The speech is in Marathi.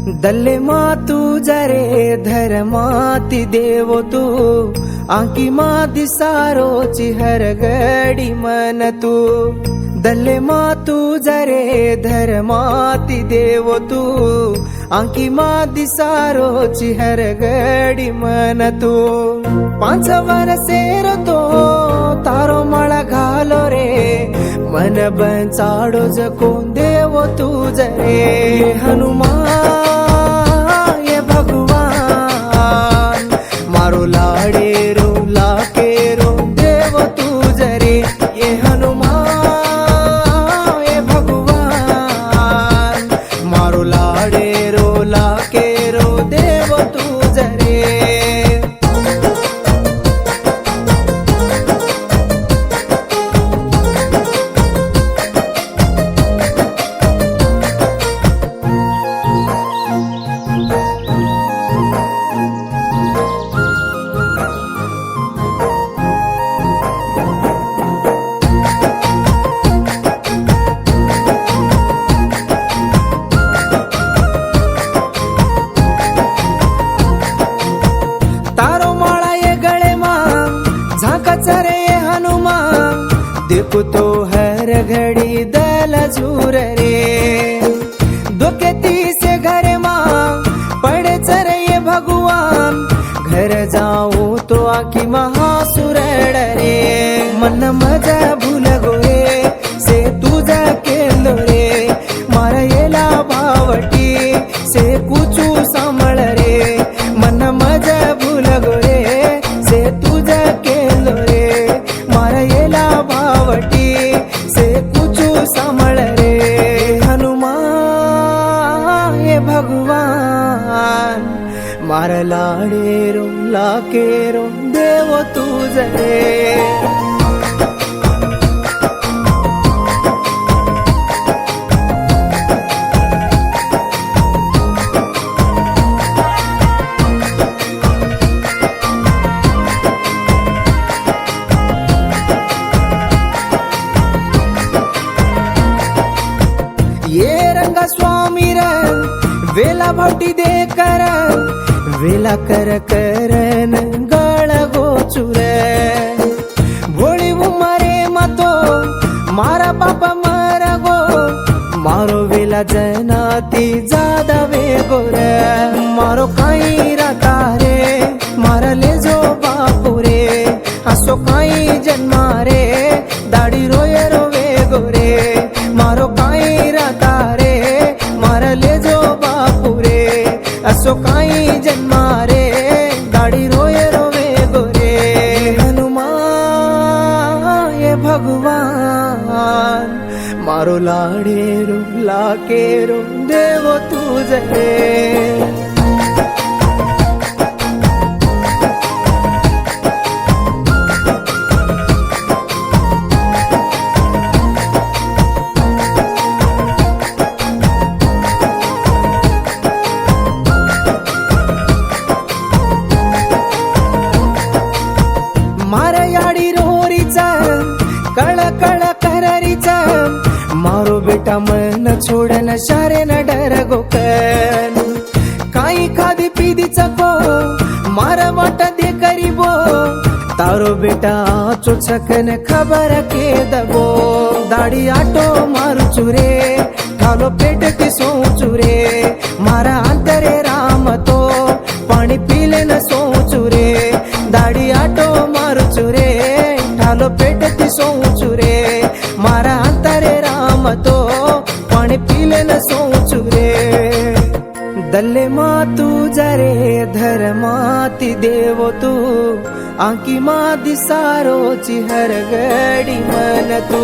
दल्ले मा तुझा रे धर्माती देवो तू आंकी मा दिसारोची हर घडी मन तू दल्ले मा तुझा रे धर्माती देवो तू आंकी मा दिसारोची हर घडी मन तू 5 वर्षेर तो तारो मळा घालो रे मन बंचाडो जकोन देवो तुझा रे हनुमान ये भगवान मारो लाडे रो लाके रो देव तुझा रे ये हनुमान ये भगवान मारो लाडे रो लाके रो देव तुझा रे देखो तो हर घड़ी दल झूर रे दोकेती से घर मां पड़े चरे ये भगवान घर जाओ तो आखी महासुर रे मन मजा भूल गोरे से तुझा केलो रे मारा येला भावटी से कुचू सांभळ रे मन मजा भूल गोरे से तुझा केलो रे मारा येला भावटी से कुचू सांभळ रे हनुमान ये भगवान मारा लाडे रो लाके रो देव तुझा रे ये रंगा स्वामी र वेला भोटी दे कर वेला कर करन गळ गोचुर भोळी उमरे मतो मारा बापा मारा गो मारो वेला जनाती जादा वे गोर मारो काई राता रे मारा ले जो बापू रे हसो काई जन्मा रे दाढी रोये रोवे गोरे मारो काई राता रे मारा ले जो बापू रे असो काई जन्मा रे दाढ़ी रोये रोवे गोरे हनुमान ये भगवान मारो लाडे रो लाके रो देव तुझा रे मारा याडी रोरीचा कळ कळ कररीचा मारो बेटा मन छोडन शारे न डर गोकन काई खादी पीदीचा को मारा वाट दे करीबो तारो बेटा आचो छकन खबर के दबो दाढ़ी आटो मारू चुरे ठालो पेट की सोचू रे मारा अंतरे राम तो पानी पीले न सोचू रे दाढ़ी आटो मारू चुरे ठालो पेट की सोचू रे मारा अंतरे राम तो पानी पीले न सोचू रे दल्ले मा तुझा रे धर्माती देवो तू आंकी मा दिसारोची हर घडी मन तू